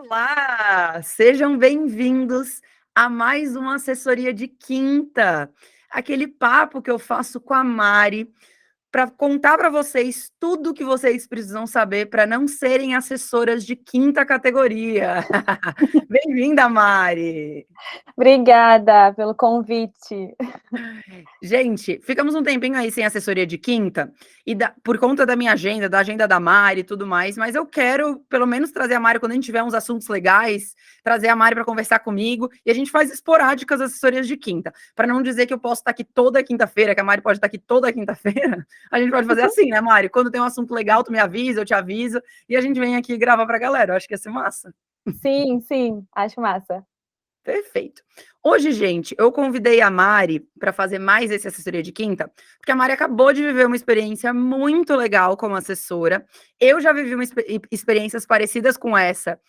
Olá, sejam bem-vindos a mais uma assessoria de quinta, aquele papo que eu faço com a Mari para contar para vocês tudo o que vocês precisam saber para não serem assessoras de quinta categoria. Bem-vinda, Mari! Obrigada pelo convite. Gente, ficamos um tempinho aí sem assessoria de quinta, por conta da minha agenda, da agenda da Mari e tudo mais, mas eu quero pelo menos trazer a Mari quando a gente tiver uns assuntos legais, trazer a Mari para conversar comigo, e a gente faz esporádicas assessorias de quinta, para não dizer que eu posso estar aqui toda quinta-feira, que a Mari pode estar aqui toda quinta-feira, a gente pode fazer assim, né, Mari? Quando tem um assunto legal, tu me avisa, eu te aviso, e a gente vem aqui gravar para a galera, eu acho que ia ser massa. Sim, acho massa. Perfeito. Hoje, gente, eu convidei a Mari para fazer mais esse assessoria de quinta, porque a Mari acabou de viver uma experiência muito legal como assessora. Eu já vivi experiências parecidas com essa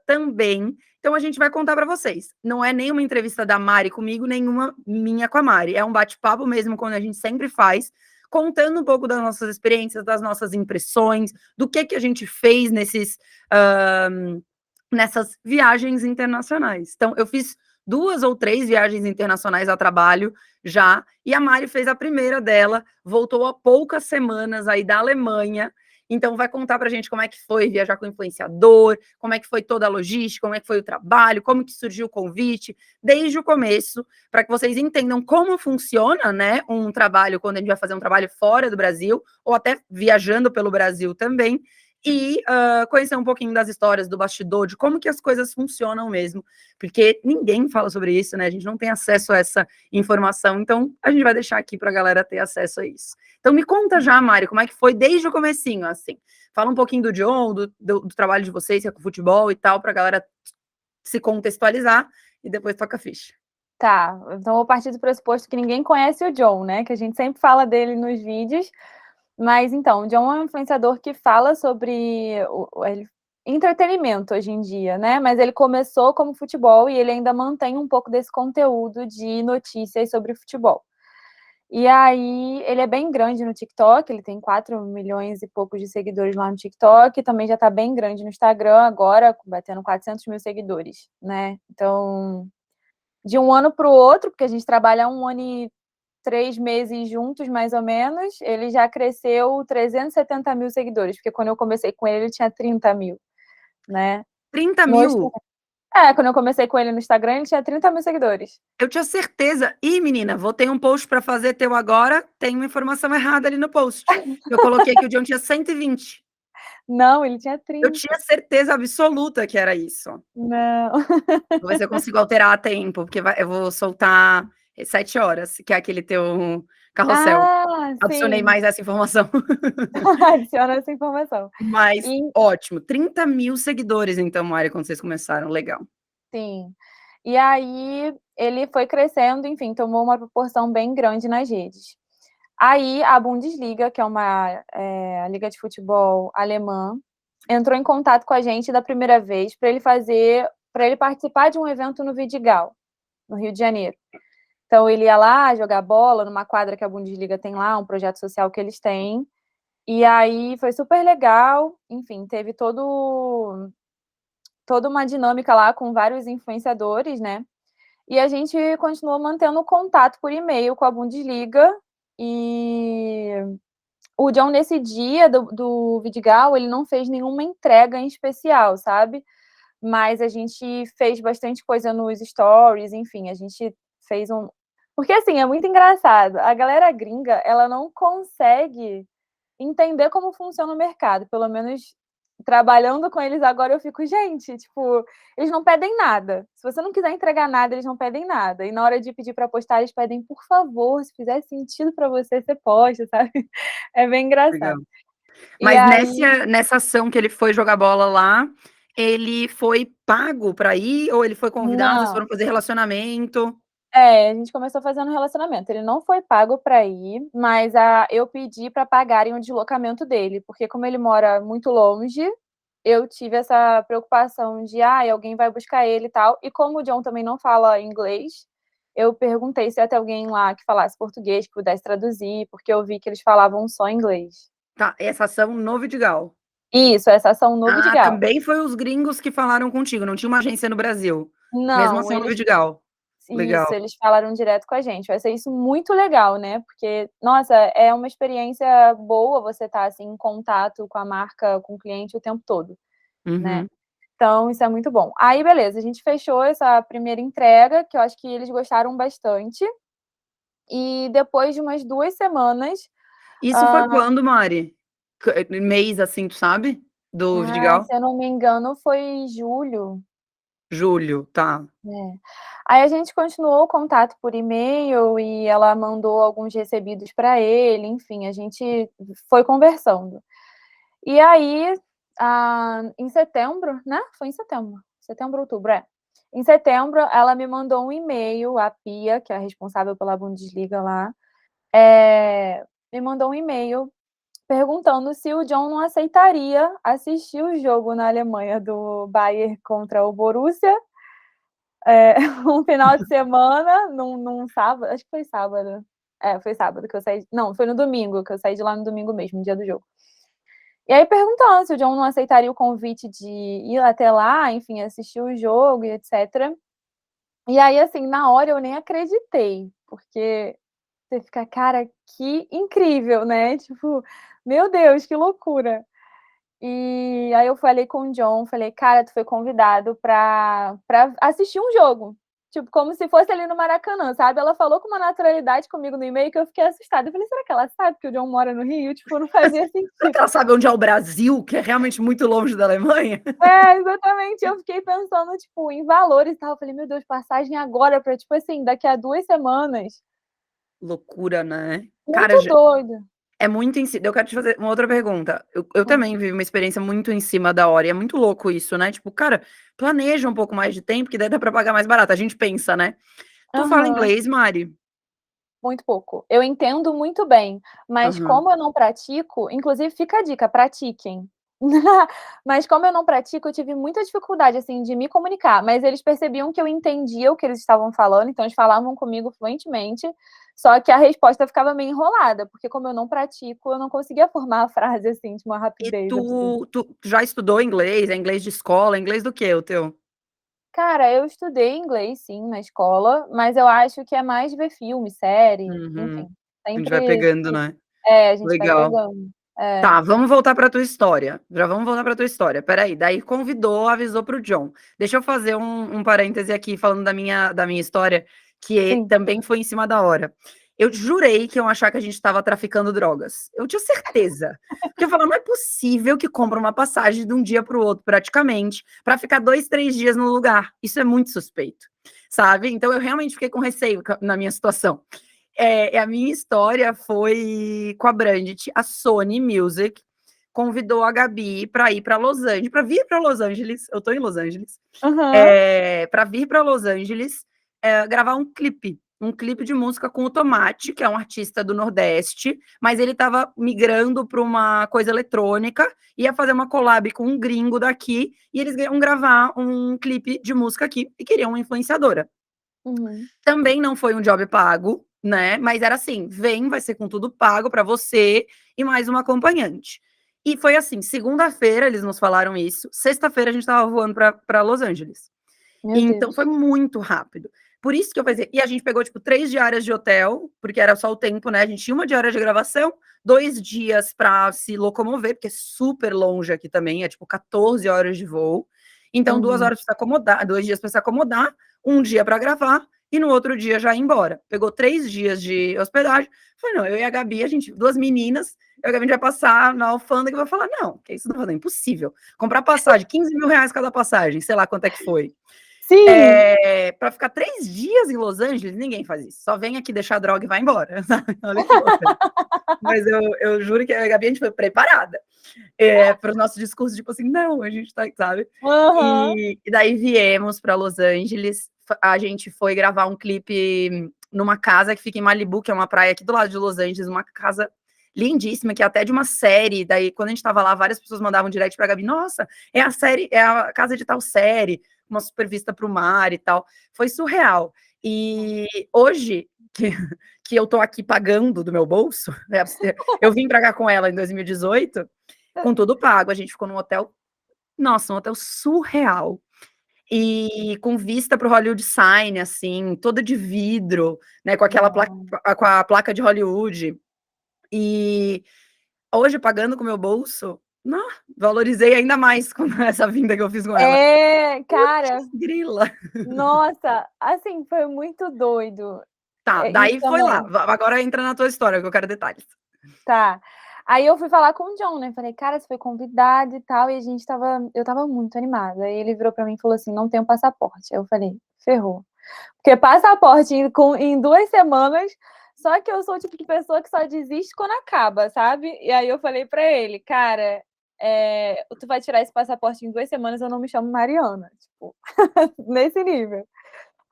também. Então, a gente vai contar para vocês. Não é nenhuma entrevista da Mari comigo, nenhuma minha com a Mari. É um bate-papo mesmo, quando a gente sempre faz, contando um pouco das nossas experiências, das nossas impressões, do que a gente fez nessas viagens internacionais. Então, eu fiz 2 ou 3 viagens internacionais a trabalho já, e a Mari fez a primeira dela, voltou há poucas semanas aí da Alemanha, então vai contar pra gente como é que foi viajar com o influenciador, como é que foi toda a logística, como é que foi o trabalho, como que surgiu o convite, desde o começo, para que vocês entendam como funciona, né, um trabalho quando a gente vai fazer um trabalho fora do Brasil, ou até viajando pelo Brasil também, e conhecer um pouquinho das histórias do bastidor, de como que as coisas funcionam mesmo, porque ninguém fala sobre isso, né? A gente não tem acesso a essa informação, então a gente vai deixar aqui para a galera ter acesso a isso. Então me conta já, Mari, como é que foi desde o comecinho, assim. Fala um pouquinho do John, do trabalho de vocês, que é com futebol e tal, para a galera se contextualizar, e depois toca a ficha. Tá, então vou partir do pressuposto que ninguém conhece o John, né? Que a gente sempre fala dele nos vídeos. Mas então, o John é um influenciador que fala sobre entretenimento hoje em dia, né? Mas ele começou como futebol e ele ainda mantém um pouco desse conteúdo de notícias sobre futebol. E aí, ele é bem grande no TikTok, ele tem 4 milhões e poucos de seguidores lá no TikTok, também já tá bem grande no Instagram agora, batendo 400 mil seguidores, né? Então, de um ano para o outro, porque a gente trabalha 1 ano e 3 meses juntos, mais ou menos, ele já cresceu 370 mil seguidores, porque quando eu comecei com ele tinha 30 mil, né? 30 No mil? Quando eu comecei com ele no Instagram, ele tinha 30 mil seguidores. Eu tinha certeza. Ih, menina, vou ter um post para fazer teu agora, tem uma informação errada ali no post. Eu coloquei que o John tinha 120. Não, ele tinha Eu 30. tinha certeza absoluta que era isso. Não. Vou ver se eu consigo alterar a tempo, porque eu vou soltar 7 horas, que é aquele teu carrossel. Ah, Adicionei sim. mais essa informação. Adiciona essa informação. Mas, E ótimo. 30 mil seguidores, então, Mari, quando vocês começaram. Legal. sim. E aí ele foi crescendo, enfim, tomou uma proporção bem grande nas redes. Aí a Bundesliga, que é uma liga de futebol alemã, entrou em contato com a gente da primeira vez para ele participar de um evento no Vidigal, no Rio de Janeiro. Então ele ia lá jogar bola numa quadra que a Bundesliga tem lá, um projeto social que eles têm. E aí foi super legal, enfim, teve toda uma dinâmica lá com vários influenciadores, né? E a gente continuou mantendo contato por e-mail com a Bundesliga. E o John, nesse dia do Vidigal, ele não fez nenhuma entrega em especial, sabe? Mas a gente fez bastante coisa nos stories, enfim, a gente fez um... Porque, assim, é muito engraçado. A galera gringa, ela não consegue entender como funciona o mercado. Pelo menos trabalhando com eles agora, eu fico, gente, tipo, eles não pedem nada. Se você não quiser entregar nada, eles não pedem nada. E na hora de pedir para postar, eles pedem, por favor, se fizer sentido para você, você posta, sabe? É bem Legal. engraçado. E Mas aí, nessa ação que ele foi jogar bola lá, ele foi pago para ir ou ele foi convidado, vocês não. foram fazer relacionamento? A gente começou fazendo relacionamento. Ele não foi pago para ir, mas eu pedi para pagarem o deslocamento dele, porque como ele mora muito longe, eu tive essa preocupação de, alguém vai buscar ele e tal. E como o John também não fala inglês, eu perguntei se ia ter alguém lá que falasse português, que pudesse traduzir, porque eu vi que eles falavam só inglês. Tá, essa ação no Vidigal. Isso, essa ação no Ah, Vidigal. também foi os gringos que falaram contigo, não tinha uma agência no Brasil. Mesmo Não, assim no eles Vidigal. isso, Legal. eles falaram direto com a gente. Vai ser isso muito legal, né, porque, nossa, é uma experiência boa você estar, assim, em contato com a marca, com o cliente o tempo todo, né. Uhum. Então isso é muito bom. Aí beleza, a gente fechou essa primeira entrega, que eu acho que eles gostaram bastante, e depois de umas 2 semanas, Isso foi hã, quando, Mari? Mês, assim, tu sabe? Do Vidigal? se eu não me engano foi julho. Julho, tá. É. Aí a gente continuou o contato por e-mail e ela mandou alguns recebidos para ele, enfim, a gente foi conversando. E aí, em setembro, né, foi em setembro, setembro, outubro, é. Em setembro, ela me mandou um e-mail, a Pia, que é a responsável pela Bundesliga lá, me mandou um e-mail perguntando se o John não aceitaria assistir o jogo na Alemanha do Bayern contra o Borussia, um final de semana, num sábado, acho que foi sábado. É, foi sábado que eu saí, não, foi no domingo, que eu saí de lá no domingo mesmo, no dia do jogo. E aí perguntando se o John não aceitaria o convite de ir até lá, enfim, assistir o jogo e etcétera. E aí, assim, na hora eu nem acreditei, porque você fica: "Cara, que incrível", né, tipo, meu Deus, que loucura. E aí eu falei com o John, falei: "Cara, tu foi convidado pra assistir um jogo", tipo, como se fosse ali no Maracanã, sabe. Ela falou com uma naturalidade comigo no e-mail que eu fiquei assustada, eu falei: "Será que ela sabe que o John mora no Rio?" Tipo, não fazia Será sentido. que ela sabe onde é o Brasil, que é realmente muito longe da Alemanha? É, exatamente, eu fiquei pensando, tipo, em valores e tal, eu falei: "Meu Deus, passagem agora pra, tipo assim, daqui a 2 semanas". Loucura, né. Cara, Muito doido. é muito em cima. Eu quero te fazer uma outra pergunta. Eu Hum. também vivi uma experiência muito em cima da hora, e é muito louco isso, né, tipo, cara, planeja um pouco mais de tempo, que daí dá pra pagar mais barato, a gente pensa, né. Tu fala Aham. inglês, Mari? Muito pouco. Eu entendo muito bem, mas Aham. como eu não pratico, inclusive fica a dica, pratiquem. Mas como eu não pratico, eu tive muita dificuldade, assim, de me comunicar, mas eles percebiam que eu entendia o que eles estavam falando, então eles falavam comigo fluentemente, só que a resposta ficava meio enrolada, porque como eu não pratico, eu não conseguia formar a frase, assim, de uma E rapidez absurda. tu já estudou inglês? É inglês de escola? É inglês do quê o teu? Cara, eu estudei inglês sim, na escola, mas eu acho que é mais ver filme, série, Uhum. enfim, A gente vai sempre pegando, né. a gente vai Legal. pegando. É, Tá, vamos voltar pra tua história. Já vamos voltar pra tua história. Espera aí, daí convidou, avisou para o John. Deixa eu fazer um parêntese aqui falando da minha história, que sim. também foi em cima da hora. Eu jurei que iam achar que a gente estava traficando drogas. Eu tinha certeza. Porque eu falava: "Não é possível que compra uma passagem de um dia para o outro, praticamente, pra ficar 2, 3 dias no lugar. Isso é muito suspeito", sabe. Então eu realmente fiquei com receio na minha situação. A minha história foi com a Brandit. A Sony Music convidou a Gabi para ir para Los Angeles, para vir para Los Angeles, eu tô em Los Angeles, Aham. para vir para Los Angeles, gravar um clipe de música com o Tomate, que é um artista do Nordeste, mas ele estava migrando para uma coisa eletrônica, ia fazer uma collab com um gringo daqui, e eles iam gravar um clipe de música aqui, e queriam uma influenciadora. Uhum. Também não foi um job pago, né, mas era assim: "Vem, vai ser com tudo pago para você e mais uma acompanhante". E foi assim, segunda-feira eles nos falaram isso, sexta-feira a gente estava voando para Los Angeles. Meu Então foi Deus. muito rápido. Por isso que eu pensei, e a gente pegou, tipo, 3 diárias de hotel, porque era só o tempo, né, a gente tinha 1 diária de gravação, 2 dias para se locomover, porque é super longe aqui também, é tipo 14 horas de voo. Então 2 Uhum. horas pra se acomodar, 2 dias para se acomodar, 1 dia para gravar e no outro dia já ir embora. Pegou 3 dias de hospedagem, falei: "Não, eu e a Gabi, a gente 2 meninas, eu e a Gabi a gente vai passar na alfândega e vai falar: 'Não, que isso não vai dar, impossível'. Comprar passagem, R$ 15.000 cada passagem", sei lá quanto é que foi. Sim. Pra ficar 3 dias em Los Angeles, ninguém faz isso. Só vem aqui deixar a droga e vai embora, sabe. Olha que loucura. Mas eu juro que eu e a Gabi, a gente foi preparada, para os nossos discursos, tipo assim: "Não, a gente tá", sabe. Aham. E daí viemos pra Los Angeles, a gente foi gravar um clipe numa casa que fica em Malibu, que é uma praia aqui do lado de Los Angeles, uma casa lindíssima, que é até de uma série. Daí quando a gente estava lá, várias pessoas mandavam direct pra Gabi: "Nossa, é a série, é a casa de tal série", uma super vista para o mar e tal. Foi surreal. E hoje que eu tô aqui pagando do meu bolso, né, eu vim pra cá com ela em 2018, com tudo pago. A gente ficou num hotel, nossa, um hotel surreal. E com vista para o Hollywood Sign, assim, toda de vidro, né, com aquela placa, Uau. com a placa de Hollywood. E hoje, pagando com o meu bolso, não, valorizei ainda mais com essa vinda que eu fiz com ela. É, cara, Putz, grila. nossa, assim, foi muito doido. Tá, Isso daí foi lá. também. Agora entra na tua história, que eu quero detalhes. Tá. Aí eu fui falar com o John, né, falei: "Cara, você foi convidado e tal", e eu estava muito animada. Aí ele virou pra mim e falou assim: "Não tenho passaporte". Aí eu falei: "Ferrou". Porque passaporte em 2 semanas, só que eu sou o tipo de pessoa que só desiste quando acaba, sabe. E aí eu falei pra ele: "Cara, tu vai tirar esse passaporte em 2 semanas, eu não me chamo Mariana", tipo, nesse nível.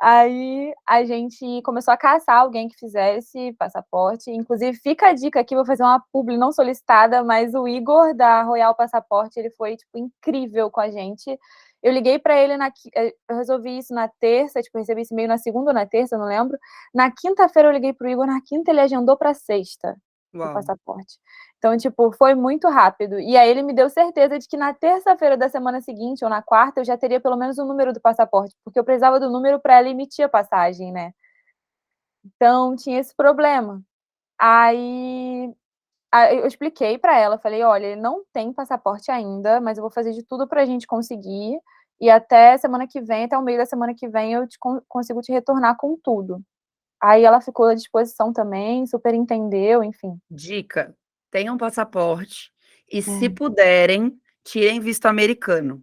Aí a gente começou a caçar alguém que fizesse passaporte, inclusive fica a dica aqui, vou fazer uma publi não solicitada, mas o Igor da Royal Passaporte, ele foi, tipo, incrível com a gente. Eu liguei para ele eu resolvi isso na terça, tipo, recebi esse e-mail na segunda ou na terça, não lembro. Na quinta-feira eu liguei para o Igor, na quinta ele agendou para sexta o Uau. passaporte. Então, tipo, foi muito rápido. E aí ele me deu certeza de que na terça-feira da semana seguinte ou na quarta eu já teria pelo menos o número do passaporte, porque eu precisava do número para ela emitir a passagem, né. Então tinha esse problema. Aí eu expliquei para ela, falei: "Olha, ele não tem passaporte ainda, mas eu vou fazer de tudo pra gente conseguir, e até semana que vem, até o meio da semana que vem eu te consigo te retornar com tudo". Aí ela ficou à disposição também, super entendeu, enfim. Dica: tenham passaporte e, se É. puderem, tirem visto americano.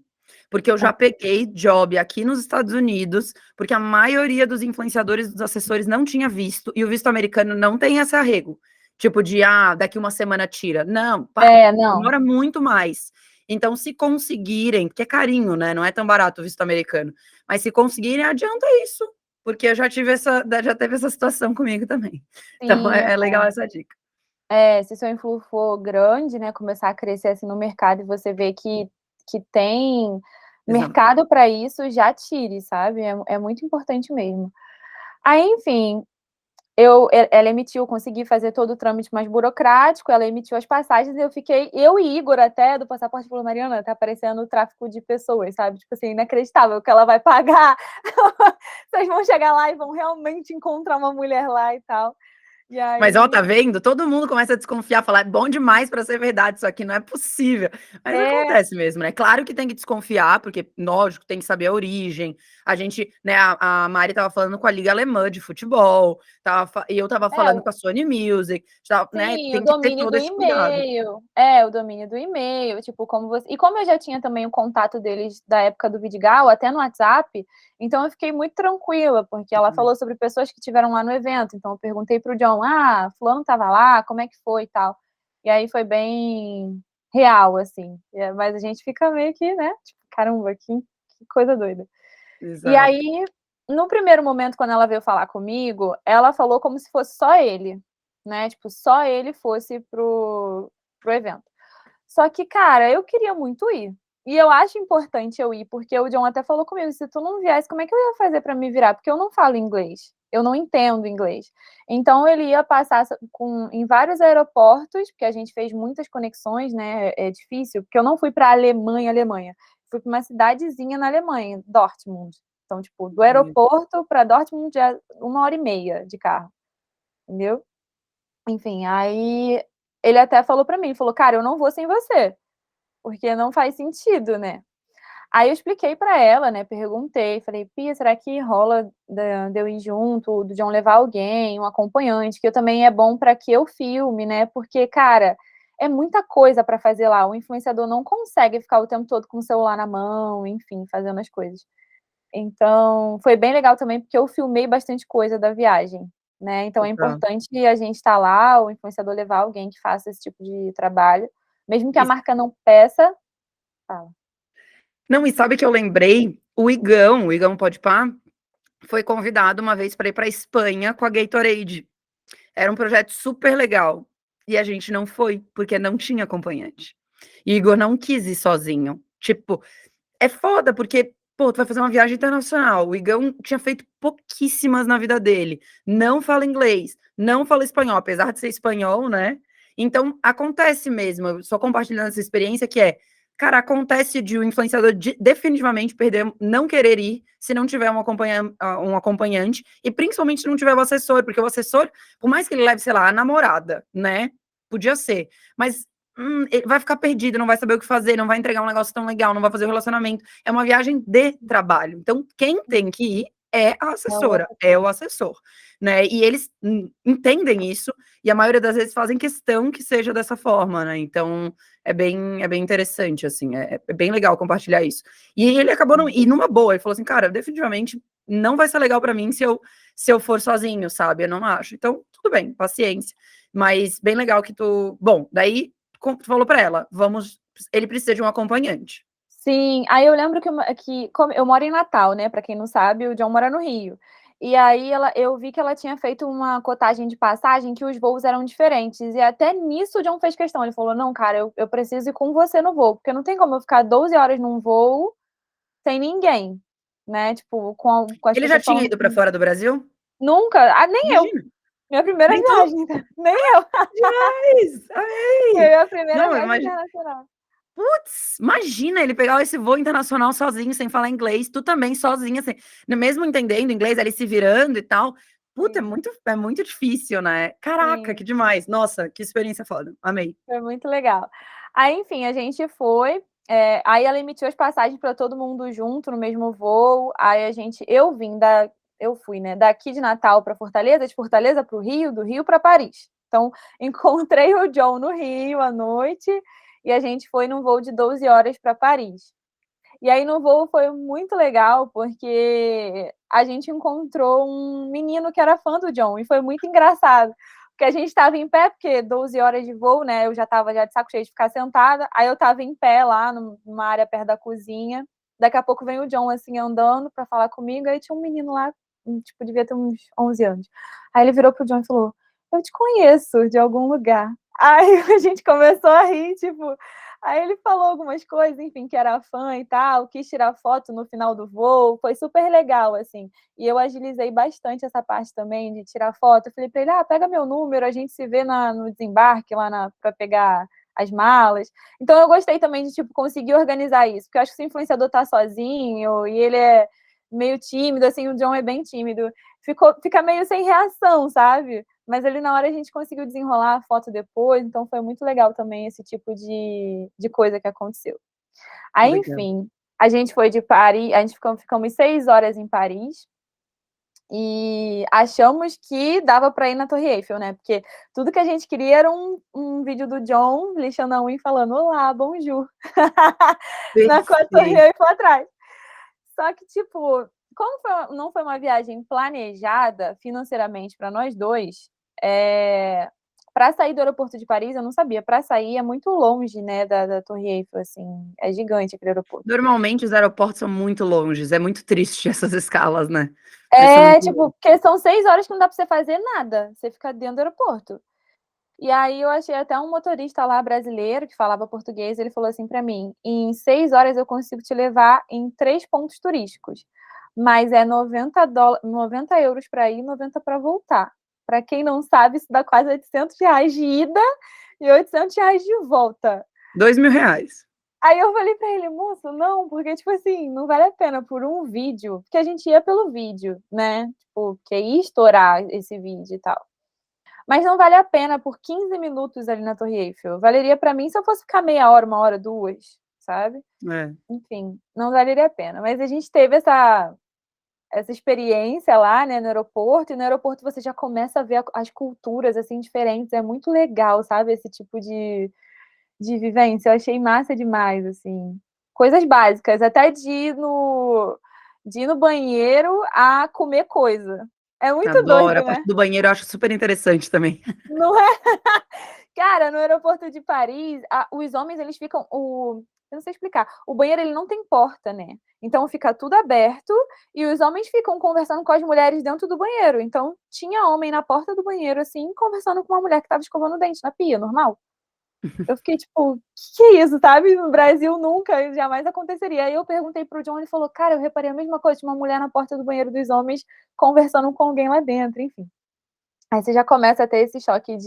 Porque eu É. já peguei job aqui nos Estados Unidos, porque a maioria dos influenciadores, dos assessores não tinha visto, e o visto americano não tem esse arrego. Tipo de, daqui uma semana tira. Não, É, não. demora muito mais. Então, se conseguirem, porque é carinho, né? Não é tão barato o visto americano. Mas se conseguirem, adianta isso. Porque eu já teve essa situação comigo também. Então, Sim, é legal essa dica. se seu influ for grande, né, começar a crescer, assim, no mercado e você vê que tem Exato. mercado para isso, já tire, sabe, é muito importante mesmo. Aí, enfim, ela emitiu, eu consegui fazer todo o trâmite mais burocrático, ela emitiu as passagens e eu e Igor até do passaporte falou: "Mariana, tá parecendo tráfico de pessoas", sabe, tipo assim, inacreditável que ela vai pagar, vocês vão chegar lá e vão realmente encontrar uma mulher lá e tal. E Mas, ó, aí tá vendo? Todo mundo começa a desconfiar, falar: "É bom demais pra ser verdade isso aqui, não é possível". Mas é, acontece mesmo, né. Claro que tem que desconfiar, porque, lógico, tem que saber a origem. A gente, né, a Mari estava falando com a liga alemã de futebol, e eu estava é falando com a Sony Music, né, Sim, o tem que ter domínio todo do esse cuidado. e-mail. É, o domínio do e-mail, tipo, como eu já tinha também o contato deles da época do Vidigal, até no WhatsApp, então eu fiquei muito tranquila, porque Eu ela também. falou sobre pessoas que estiveram lá no evento, então eu perguntei para o John: "Ah, fulano estava lá, como é que foi e tal?". E aí foi bem real, assim, mas a gente fica meio que, né, tipo: "Caramba, que coisa doida". E Exato. aí, no primeiro momento, quando ela veio falar comigo, ela falou como se fosse só ele, né, tipo, só ele fosse pro evento. Só que, cara, eu queria muito ir. E eu acho importante eu ir, porque o John até falou comigo: "Se tu não viesse, como é que eu ia fazer pra me virar?" Porque eu não falo inglês, eu não entendo inglês. Então ele ia passar em vários aeroportos, porque a gente fez muitas conexões, né, é difícil, porque eu não fui pra Alemanha, Alemanha. Fui pra uma cidadezinha na Alemanha, Dortmund. Então, tipo, do Sim. aeroporto pra Dortmund é 1 hora e meia de carro, entendeu? Enfim, aí ele até falou pra mim, falou: "Cara, eu não vou sem você, porque não faz sentido, né". Aí eu expliquei pra ela, né, perguntei, falei: "Pia, será que rola de eu ir junto, do John levar alguém, um acompanhante, que eu também é bom pra que eu filme, né", porque, cara, é muita coisa pra fazer lá, o influenciador não consegue ficar o tempo todo com o celular na mão, enfim, fazendo as coisas. Então, foi bem legal também, porque eu filmei bastante coisa da viagem, né, então é Total. importante a gente estar lá, o influenciador levar alguém que faça esse tipo de trabalho, mesmo que a E marca não peça. Fala. não, e sabe que eu lembrei? O Igão Podpah, foi convidado uma vez para ir pra Espanha com a Gatorade. Era um projeto super legal. E a gente não foi, porque não tinha acompanhante. E o Igor não quis ir sozinho. Tipo, é foda, porque, pô, tu vai fazer uma viagem internacional. O Igão tinha feito pouquíssimas na vida dele. Não fala inglês, não fala espanhol, apesar de ser espanhol, né? Então, acontece mesmo, eu só compartilhando essa experiência que é, cara, acontece de o influenciador definitivamente perder, não querer ir, se não tiver um acompanhante, e principalmente se não tiver o assessor, porque o assessor, por mais que ele leve, sei lá, a namorada, né, podia ser, mas ele vai ficar perdido, não vai saber o que fazer, não vai entregar um negócio tão legal, não vai fazer o relacionamento, é uma viagem de trabalho, então quem tem que ir é a assessora, é o assessor, né, e eles entendem isso, e a maioria das vezes fazem questão que seja dessa forma, né, então é bem interessante, assim, é bem legal compartilhar isso. E ele acabou, e numa boa, ele falou assim, cara, definitivamente não vai ser legal para mim se eu for sozinho, sabe, eu não acho, então tudo bem, paciência, mas bem legal que bom, daí tu falou para ela, ele precisa de um acompanhante. Sim, aí eu lembro que como eu moro em Natal, né, pra quem não sabe, o John mora no Rio. E aí eu vi que ela tinha feito uma cotagem de passagem que os voos eram diferentes, e até nisso o John fez questão, ele falou: "Não, cara, eu preciso ir com você no voo, porque não tem como eu ficar 12 horas num voo sem ninguém", né, tipo, com as Ele já pessoas tinha falando ido para fora do Brasil? nunca, nem eu, Imagina, minha primeira nem tu? viagem, nem eu, Demais, foi amei. a primeira Não, viagem internacional. putz, imagina ele pegar esse voo internacional sozinho, sem falar inglês, tu também sozinha, assim, mesmo entendendo inglês, ele se virando e tal. Puta, Sim, é muito difícil, né? Caraca, que sim. demais. Nossa, que experiência foda. Amei. Foi muito legal. Aí, enfim, a gente foi, aí ela emitiu as passagens para todo mundo junto no mesmo voo, aí eu fui, né, daqui de Natal para Fortaleza, de Fortaleza para o Rio, do Rio para Paris. Então, encontrei o John no Rio à noite, e a gente foi num voo de 12 horas para Paris. E aí no voo foi muito legal, porque a gente encontrou um menino que era fã do John, e foi muito engraçado, porque a gente estava em pé, porque 12 horas de voo, né, eu já estava de saco cheio de ficar sentada, aí eu estava em pé lá numa área perto da cozinha, daqui a pouco vem o John, assim, andando para falar comigo, aí tinha um menino lá, tipo, devia ter uns 11 anos. Aí ele virou pro John e falou: "Eu te conheço de algum lugar". Aí a gente começou a rir, tipo, aí ele falou algumas coisas, enfim, que era fã e tal, quis tirar foto no final do voo, foi super legal, assim. E eu agilizei bastante essa parte também de tirar foto. Eu falei para ele: "Ah, pega meu número, a gente se vê no desembarque lá para pegar as malas". Então eu gostei também de, tipo, conseguir organizar isso, porque eu acho que se o influenciador tá sozinho e ele é meio tímido, assim, o John é bem tímido, fica meio sem reação, sabe? Mas ali na hora a gente conseguiu desenrolar a foto depois, então foi muito legal também esse tipo de coisa que aconteceu. Aí, Legal. enfim, a gente foi de Paris, a gente ficamos 6 horas em Paris, e achamos que dava para ir na Torre Eiffel, né, porque tudo que a gente queria era um vídeo do John lixando a unha e falando: "Olá, bonjour", com a Torre Perfeito. Eiffel atrás. Só que, tipo, como não foi uma viagem planejada financeiramente para nós dois, para sair do aeroporto de Paris, eu não sabia, para sair é muito longe, né, da Torre Eiffel, assim, é gigante aquele aeroporto. Normalmente os aeroportos são muito longes, é muito triste essas escalas, né? Mas são É, muito tipo, longe. porque são 6 horas que não dá para você fazer nada, você fica dentro do aeroporto. E aí eu achei até um motorista lá brasileiro que falava português, ele falou assim para mim: "Em 6 horas eu consigo te levar em 3 pontos turísticos, mas é €90 para ir e 90 para voltar". Para quem não sabe, isso dá quase R$ 800 de ida e R$ 800 de volta. R$ 2.000. Aí eu falei pra ele: "Moço, não, porque, tipo assim, não vale a pena por um vídeo", porque a gente ia pelo vídeo, né, tipo, que ia estourar esse vídeo e tal. Mas não vale a pena por 15 minutos ali na Torre Eiffel. Valeria pra mim se eu fosse ficar meia hora, 1 hora, 2, sabe. É. Enfim, não valeria a pena. Mas a gente teve essa experiência lá, né, no aeroporto, e no aeroporto você já começa a ver as culturas, assim, diferentes, é muito legal, sabe, esse tipo de vivência, eu achei massa demais, assim. Coisas básicas, até de ir no banheiro a comer coisa. É muito Adoro, a doido, parte né. do banheiro eu acho super interessante também. Não é? Cara, no aeroporto de Paris, os homens eles ficam eu não sei explicar, o banheiro ele não tem porta, né, então fica tudo aberto, e os homens ficam conversando com as mulheres dentro do banheiro, então tinha homem na porta do banheiro, assim, conversando com uma mulher que estava escovando o dente na pia, normal. Eu fiquei tipo: Que é isso?", sabe, no Brasil nunca, jamais aconteceria. Aí eu perguntei para o John, ele falou: "Cara, eu reparei a mesma coisa, tinha uma mulher na porta do banheiro dos homens conversando com alguém lá dentro", enfim. Aí você já começa a ter esse choque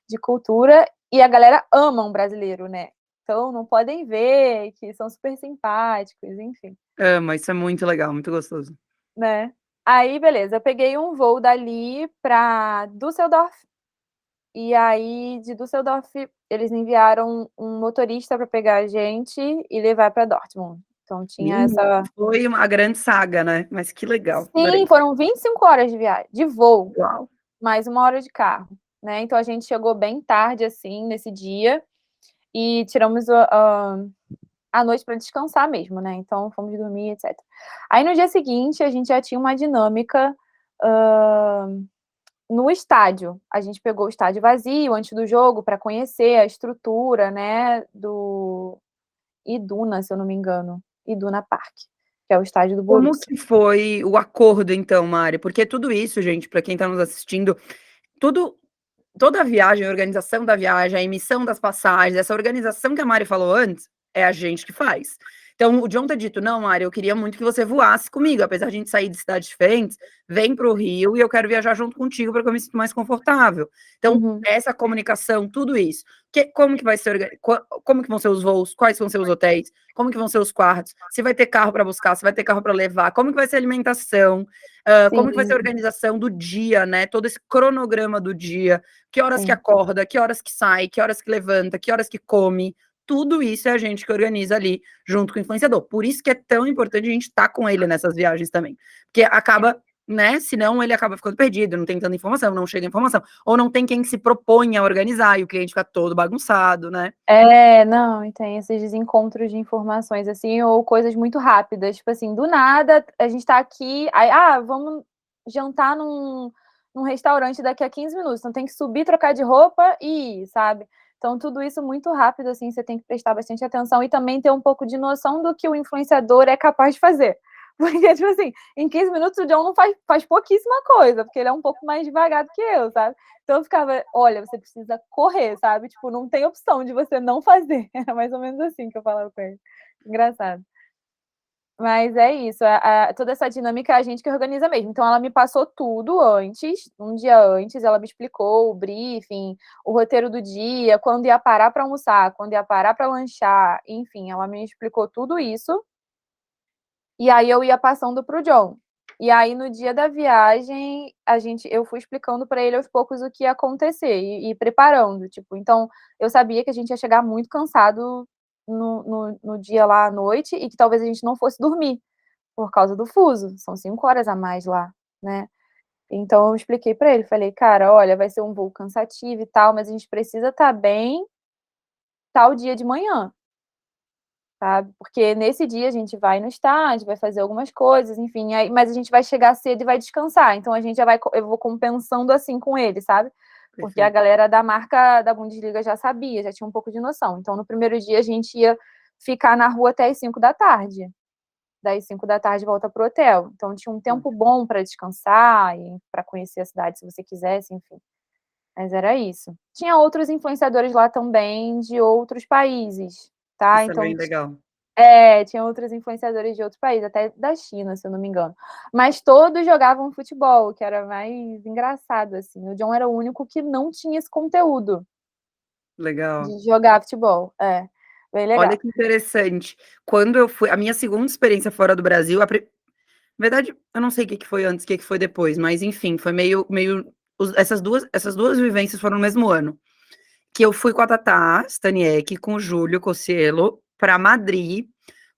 de cultura, e a galera ama um brasileiro, né? Então não podem ver que são super simpáticos, enfim. Mas isso é muito legal, muito gostoso. Né? Aí, beleza, eu peguei um voo dali para Düsseldorf, e aí de Düsseldorf eles enviaram um motorista para pegar a gente e levar para Dortmund. Então tinha essa. Foi uma grande saga, né? Mas que legal. Sim, Adorei. foram 25 horas de viagem, de voo, Uau. mais 1 hora de carro, né? Então a gente chegou bem tarde, assim, nesse dia, e tiramos a noite para descansar mesmo, né? Então fomos dormir, etc. Aí no dia seguinte a gente já tinha uma dinâmica no estádio. A gente pegou o estádio vazio antes do jogo para conhecer a estrutura, né? Do Iduna, se eu não me engano, Iduna Park, que é o estádio do Como Borussia. que foi o acordo, então, Mari? Porque tudo isso, gente, para quem está nos assistindo, toda a viagem, a organização da viagem, a emissão das passagens, essa organização que a Mari falou antes, é a gente que faz. Então, o John tá dito, não, Mari, eu queria muito que você voasse comigo, apesar de a gente sair de cidades diferentes, vem para o Rio e eu quero viajar junto contigo para que eu me sinta mais confortável. Então, essa comunicação, tudo isso. Como que vai ser, como que vão ser os voos, quais vão ser os hotéis, como que vão ser os quartos, se vai ter carro para buscar, se vai ter carro para levar, como que vai ser a alimentação, como que vai ser a organização do dia, né? Todo esse cronograma do dia, que horas que acorda, que horas que sai, que horas que levanta, que horas que come, tudo isso é a gente que organiza ali, junto com o influenciador. Por isso que é tão importante a gente estar com ele nessas viagens também. Porque acaba, né, senão ele acaba ficando perdido, não tem tanta informação, não chega informação, ou não tem quem se propõe a organizar, e o cliente fica todo bagunçado, né? Não, e tem esses desencontros de informações, assim, ou coisas muito rápidas, tipo assim, do nada, a gente tá aqui, aí, vamos jantar num restaurante daqui a 15 minutos, então tem que subir, trocar de roupa e ir, sabe? Então, tudo isso muito rápido, assim, você tem que prestar bastante atenção e também ter um pouco de noção do que o influenciador é capaz de fazer. Porque, tipo assim, em 15 minutos o John não faz pouquíssima coisa, porque ele é um pouco mais devagar do que eu, sabe? Então eu ficava, olha, você precisa correr, sabe? Tipo, não tem opção de você não fazer. Era mais ou menos assim que eu falava com ele. Engraçado. Mas é isso, toda essa dinâmica é a gente que organiza mesmo. Então ela me passou tudo antes, um dia antes, ela me explicou o briefing, o roteiro do dia, quando ia parar para almoçar, quando ia parar para lanchar, enfim, ela me explicou tudo isso. E aí eu ia passando para o John. E aí no dia da viagem, eu fui explicando para ele aos poucos o que ia acontecer e preparando, tipo, então eu sabia que a gente ia chegar muito cansado no dia lá à noite e que talvez a gente não fosse dormir por causa do fuso, são 5 horas a mais lá, né. Então eu expliquei para ele, falei: "Cara, olha, vai ser um voo cansativo e tal, mas a gente precisa estar bem tal dia de manhã". Sabe, porque nesse dia a gente vai no estádio, vai fazer algumas coisas, enfim, aí mas a gente vai chegar cedo e vai descansar, então a gente já vai eu vou compensando, assim, com ele, sabe. Porque a Perfeito. galera da marca da Bundesliga já sabia, já tinha um pouco de noção. Então no primeiro dia a gente ia ficar na rua até as 5 da tarde, das 5 da tarde volta para o hotel. Então tinha um tempo bom para descansar e para conhecer a cidade se você quisesse, enfim. Mas era isso. Tinha outros influenciadores lá também de outros países, tá, Isso é então bem legal. tinha outros influenciadores de outros países, até da China, se eu não me engano. Mas todos jogavam futebol, que era mais engraçado, assim. O John era o único que não tinha esse conteúdo Legal. de jogar futebol. É, bem Olha legal. que interessante. Quando eu fui, a minha segunda experiência fora do Brasil, na verdade, eu não sei o que que foi antes, o que que foi depois, mas enfim, foi meio essas duas vivências foram no mesmo ano. Que eu fui com a Tatá Staniek, com o Júlio Cocielo, para Madrid,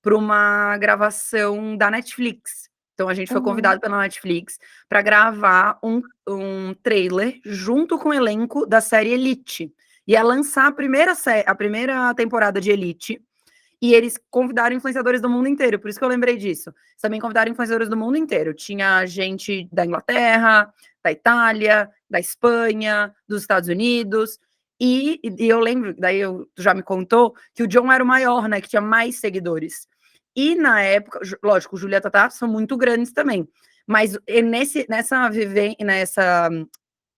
para uma gravação da Netflix. Então a gente foi Uhum. convidado pela Netflix para gravar um trailer junto com o elenco da série Elite. Ia lançar a primeira temporada de Elite, e eles convidaram influenciadores do mundo inteiro, por isso que eu lembrei disso. Eles também convidaram influenciadores do mundo inteiro. Tinha gente da Inglaterra, da Itália, da Espanha, dos Estados Unidos. E eu lembro, daí tu já me contou, que o John era o maior, né? Que tinha mais seguidores. E na época, lógico, o Júlia e a Tatá são muito grandes também. Mas nessa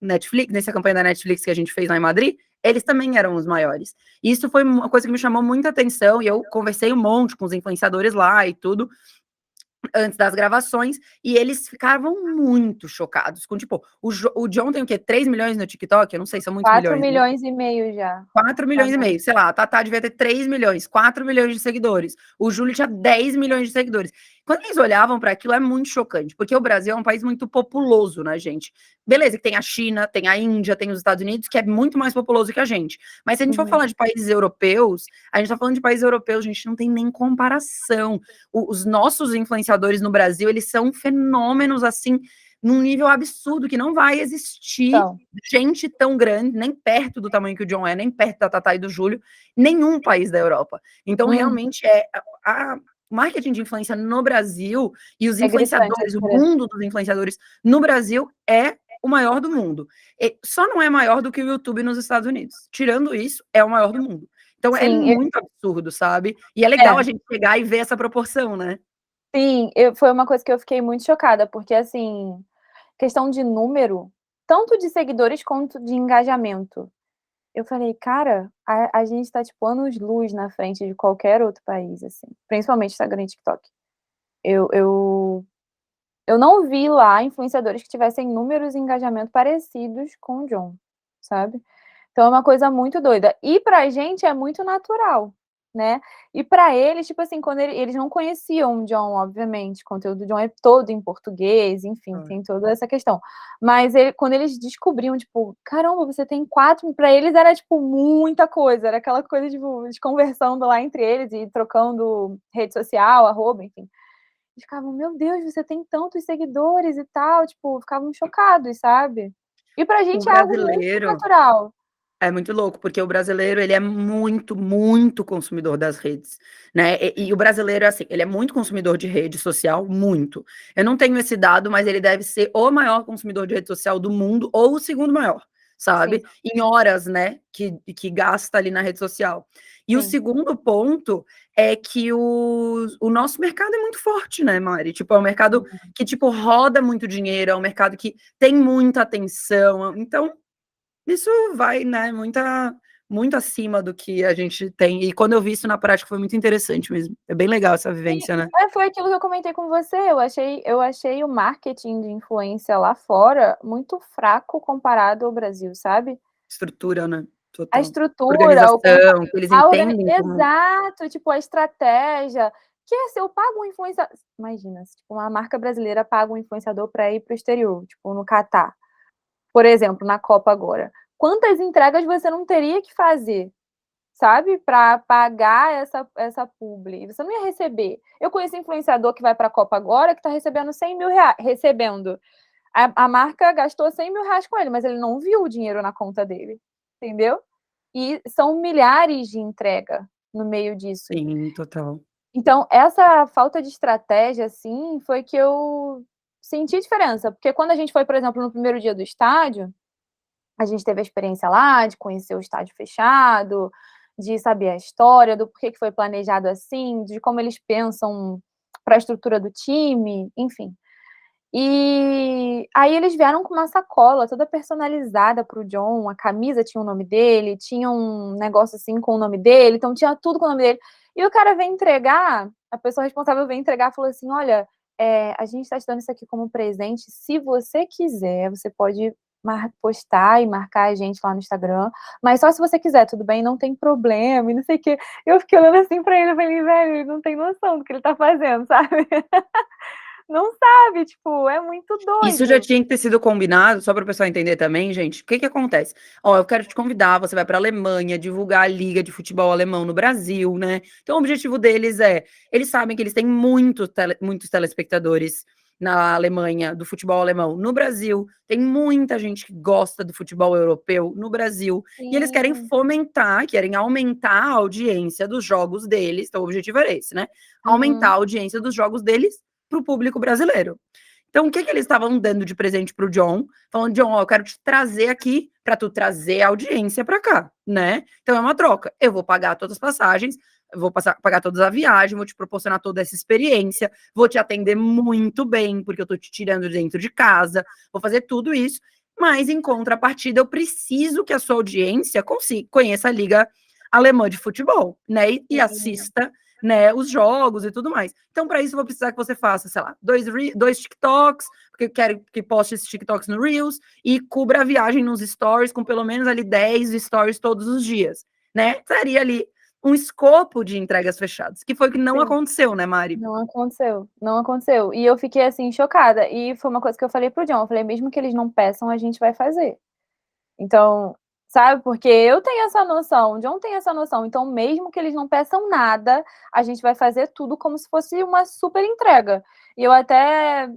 Netflix, nessa campanha da Netflix que a gente fez lá em Madrid, eles também eram os maiores. Isso foi uma coisa que me chamou muita atenção, e eu conversei um monte com os influenciadores lá e tudo. antes das gravações, e eles ficavam muito chocados com, tipo, o John tem o quê? 3 milhões no TikTok? Eu não sei, são muitos 4 milhões, né? milhões e meio já. 4 milhões e meio, sei lá, a Tatá devia ter 3 milhões, 4 milhões de seguidores. O Júlio tinha 10 milhões de seguidores. Quando eles olhavam para aquilo, é muito chocante, porque o Brasil é um país muito populoso, né, gente? Beleza, que tem a China, tem a Índia, tem os Estados Unidos, que é muito mais populoso que a gente. Mas se a gente for falar de países europeus, a gente tá falando de países europeus, a gente não tem nem comparação. Os nossos influenciadores no Brasil, eles são fenômenos, assim, num nível absurdo, que não vai existir Então, gente tão grande, nem perto do tamanho que o John é, nem perto da Tatá e do Júlio, nenhum país da Europa. Então, realmente, a marketing de influência no Brasil e os é gritante a influenciadores, o diferença. mundo dos influenciadores no Brasil é o maior do mundo. E só não é maior do que o YouTube nos Estados Unidos. Tirando isso, é o maior do mundo. Então, é Sim, muito absurdo, sabe? E é legal a gente pegar e ver essa proporção, né? sim, foi uma coisa que eu fiquei muito chocada, porque, assim, questão de número, tanto de seguidores quanto de engajamento. Eu falei: "Cara, a gente tá, tipo, anos-luz na frente de qualquer outro país, assim", principalmente Instagram e TikTok. Eu eu eu não vi lá influenciadores que tivessem números e engajamento parecidos com o John, sabe. Então é uma coisa muito doida. E pra gente é muito natural, né. E pra eles, tipo assim, quando eles não conheciam o John, obviamente, o conteúdo do John é todo em português, enfim, tem toda essa questão. Mas quando eles descobriam, tipo: "Caramba, você tem 4", pra eles era, tipo, muita coisa, era aquela coisa, tipo, de conversando lá entre eles e trocando rede social, arroba, enfim. Eles ficavam: "Meu Deus, você tem tantos seguidores e tal", tipo, ficavam chocados, sabe. E pra O gente é algo muito brasileiro natural. é muito louco, porque o brasileiro, ele é muito, muito consumidor das redes, né, e o brasileiro é assim, ele é muito consumidor de rede social, muito. Eu não tenho esse dado, mas ele deve ser o maior consumidor de rede social do mundo ou o segundo maior, Sim, sabe, em horas, né, que gasta ali na rede social. E o sim. segundo ponto é que o nosso mercado é muito forte, né, Mari, tipo, é um mercado que, tipo, roda muito dinheiro, é um mercado que tem muita atenção, então isso vai, né, muito acima do que a gente tem. E quando eu vi isso na prática foi muito interessante mesmo. É bem legal essa Sim, vivência, né. foi aquilo que eu comentei com você, eu achei o marketing de influência lá fora muito fraco comparado ao Brasil, sabe. Estrutura, né, A total. estrutura, o pensa Organização, que eles a organi entendem como exato, tipo, a estratégia, que é se eu pago um imagina, se tipo uma marca brasileira paga um influenciador pra ir para o exterior, tipo no Catar, por exemplo, na Copa agora. Quantas entregas você não teria que fazer, sabe, pra pagar essa publi? Você não ia receber. Eu conheço influenciador que vai pra Copa agora que tá recebendo 100.000 recebendo. A marca gastou 100.000 reais com ele, mas ele não viu o dinheiro na conta dele, entendeu? E são milhares de entrega no meio disso. sim, total. Então, essa falta de estratégia, assim, foi que eu senti diferença, porque quando a gente foi, por exemplo, no primeiro dia do estádio, a gente teve a experiência lá de conhecer o estádio fechado, de saber a história, do porquê que foi planejado assim, de como eles pensam para a estrutura do time, enfim. E aí eles vieram com uma sacola toda personalizada para o John, a camisa tinha o nome dele, tinha um negócio assim com o nome dele, então tinha tudo com o nome dele. E o cara vem entregar, a pessoa responsável vem entregar e falou assim: "Olha, a gente está te dando isso aqui como presente, se você quiser, você pode postar e marcar a gente lá no Instagram, mas só se você quiser, tudo bem? Não tem problema e não sei o quê". Eu fiquei olhando assim pra ele, eu falei: "Velho, ele não tem noção do que ele tá fazendo, sabe?". Não sabe, tipo, é muito Isso já doido. tinha que ter sido combinado, só para o pessoal entender também, gente, o que que acontece? Ó, eu quero te convidar, você vai para a Alemanha, divulgar a liga de futebol alemão no Brasil, né. Então o objetivo deles eles sabem que eles têm muitos telespectadores na Alemanha, do futebol alemão. No Brasil, tem muita gente que gosta do futebol europeu no Brasil, e eles querem Sim. fomentar, querem aumentar a audiência dos jogos deles, então o objetivo era esse, né, aumentar a Uhum. audiência dos jogos deles para o público brasileiro. Então, o que que eles estavam dando de presente para o John? Falando: "John, ó, eu quero te trazer aqui para tu trazer a audiência para cá, né. Então é uma troca. Eu vou pagar todas as passagens, eu vou pagar toda a viagem, vou te proporcionar toda essa experiência, vou te atender muito bem, porque eu tô te tirando de dentro de casa, vou fazer tudo isso, mas em contrapartida eu preciso que a sua audiência conheça a liga alemã de futebol, né, e Sim. assista né, os jogos e tudo mais. Então, para isso, eu vou precisar que você faça, sei lá, dois TikToks, porque eu quero que poste esses TikToks no Reels, e cubra a viagem nos stories, com pelo menos ali 10 stories todos os dias, né? Seria ali um escopo de entregas fechadas, que foi o que não Sim. aconteceu, né, Mari? Não aconteceu, não aconteceu. E eu fiquei, assim, chocada. E foi uma coisa que eu falei pro John, eu falei: "Mesmo que eles não peçam, a gente vai fazer". Então, sabe, porque eu tenho essa noção, o John tem essa noção, então mesmo que eles não peçam nada, a gente vai fazer tudo como se fosse uma super entrega. E eu até,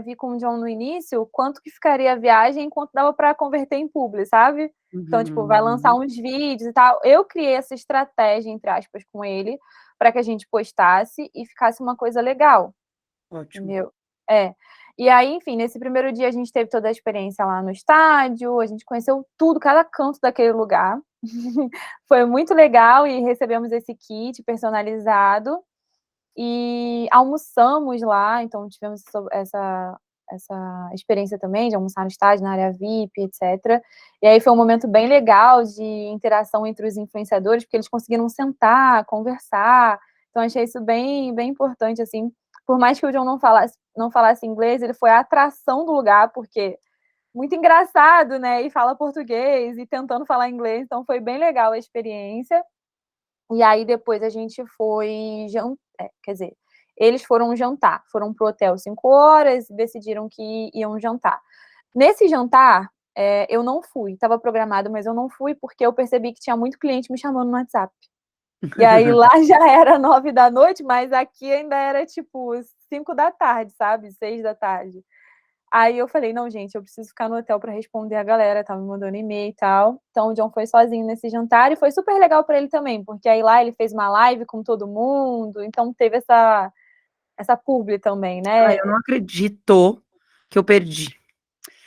vi com o John no início quanto que ficaria a viagem, quanto dava para converter em publi, sabe. Então, tipo, vai lançar Uhum. uns vídeos e tal. Eu criei essa estratégia, entre aspas, com ele, para que a gente postasse e ficasse uma coisa legal. Ótimo. Entendeu? É. E aí, enfim, nesse primeiro dia a gente teve toda a experiência lá no estádio, a gente conheceu tudo, cada canto daquele lugar. Foi muito legal e recebemos esse kit personalizado e almoçamos lá, então tivemos essa experiência também de almoçar no estádio, na área VIP, etcétera. E aí foi um momento bem legal de interação entre os influenciadores, porque eles conseguiram sentar, conversar, então achei isso bem bem importante, assim. Por mais que o John não falasse inglês, ele foi a atração do lugar, porque muito engraçado, né, e fala português e tentando falar inglês, então foi bem legal a experiência. E aí depois a gente foi quer dizer, eles foram jantar, foram pro hotel 5 horas e decidiram que iam jantar. Nesse jantar, eu não fui, estava programado, mas eu não fui, porque eu percebi que tinha muito cliente me chamando no WhatsApp. E aí lá já era 9 da noite, mas aqui ainda era tipo 5 da tarde, sabe, 6 da tarde. Aí eu falei: "Não, gente, eu preciso ficar no hotel pra responder a galera", estava me mandando e-mail e tal. Então o John foi sozinho nesse jantar e foi super legal pra ele também, porque aí lá ele fez uma live com todo mundo, então teve essa publi também, Ai, né. eu não acredito que eu perdi.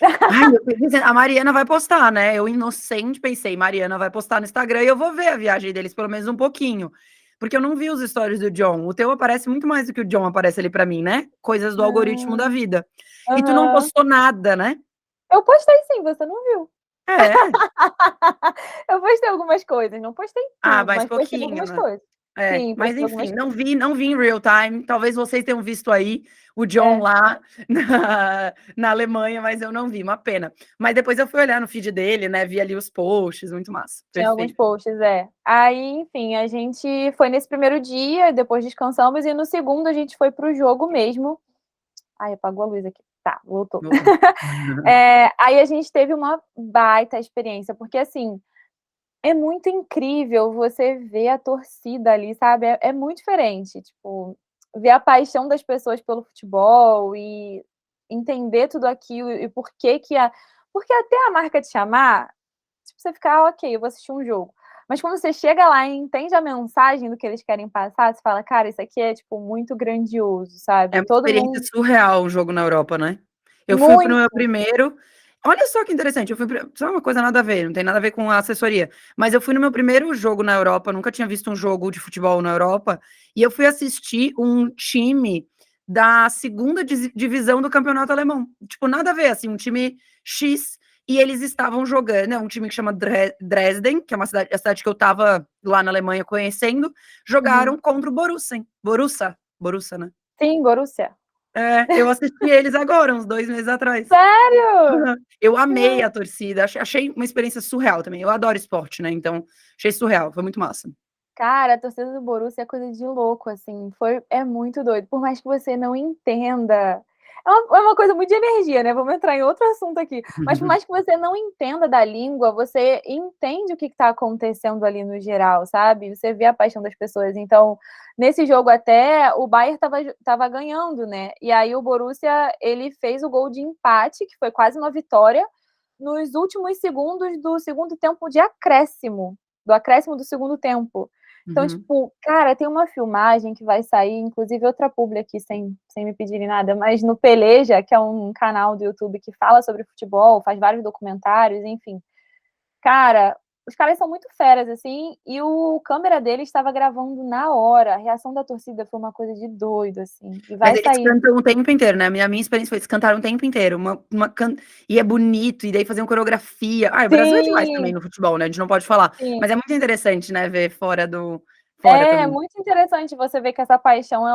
Ai, eu pensei, a Mariana vai postar, né? Eu, inocente, pensei, Mariana vai postar no Instagram e eu vou ver a viagem deles pelo menos um pouquinho. Porque eu não vi os stories do John. O teu aparece muito mais do que o John aparece ali pra mim, né? Coisas do algoritmo da Ah, vida. E tu não aham. postou nada, né? Eu postei sim, você não viu. É. Eu postei algumas coisas, não postei Ah, tudo, mais mas postei pouquinho, algumas né? coisas. É, Sim, mas postei algumas enfim, coisas. não vi em real time. Talvez vocês tenham visto aí o John É. lá na Alemanha, mas eu não vi, uma pena. Mas depois eu fui olhar no feed dele, né? Vi ali os posts, muito massa. Tinha alguns Perfeito. posts, é. Aí, enfim, a gente foi nesse primeiro dia, depois descansamos, e no segundo a gente foi para o jogo mesmo. Ai, apagou a luz aqui. Tá, voltou. Voltou. Aí a gente teve uma baita experiência, porque assim, é muito incrível você ver a torcida ali, sabe, é muito diferente, tipo, ver a paixão das pessoas pelo futebol e entender tudo aquilo e por que que porque até a marca te chamar, tipo, você fica: "Ah, ok, eu vou assistir um jogo". Mas quando você chega lá e entende a mensagem do que eles querem passar, você fala: "Cara, isso aqui é, tipo, muito grandioso", É sabe, uma todo experiência mundo surreal o jogo na Europa, né. Eu fui para o meu muito. primeiro, olha só que interessante, eu fui pra só uma coisa nada a ver, não tem nada a ver com a assessoria, mas eu fui no meu primeiro jogo na Europa, nunca tinha visto um jogo de futebol na Europa, e eu fui assistir um time da 2ª divisão do campeonato alemão. Tipo, nada a ver, assim, um time X, e eles estavam jogando, é um time que chama Dresden, que é uma cidade, a cidade que eu estava lá na Alemanha conhecendo, jogaram Uhum. contra o Borussia, né. Sim, Borussia. É, eu assisti eles agora, uns 2 meses atrás. Sério? Aham. Eu amei a torcida, achei uma experiência surreal também. Eu adoro esporte, né, então achei surreal, foi muito massa. Cara, a torcida do Borussia é coisa de louco, assim, é muito doido, por mais que você não entenda, é uma coisa muito de energia, né, vamos entrar em outro assunto aqui, mas por mais que você não entenda da língua, você entende o que está acontecendo ali no geral, sabe, você vê a paixão das pessoas, então, nesse jogo até o Bayern estava ganhando, né, e aí o Borussia, ele fez o gol de empate, que foi quase uma vitória, nos últimos segundos do segundo tempo de acréscimo, do acréscimo do segundo tempo. Então, Uhum. tipo, cara, tem uma filmagem que vai sair, inclusive outra publi aqui, sem me pedirem nada, mas no Peleja, que é um canal do YouTube que fala sobre futebol, faz vários documentários, enfim. Cara, os caras são muito feras, assim, e o câmera dele estava gravando na hora. A reação da torcida foi uma coisa de doido, assim. E Mas vai eles sair. cantam o tempo inteiro, né, a minha experiência foi eles cantaram o tempo inteiro, e é bonito, e daí faziam coreografia. Ah, o Brasil é demais também Sim, no futebol, né, a gente não pode falar, sim. mas é muito interessante, né, ver fora É também. muito interessante você ver que essa paixão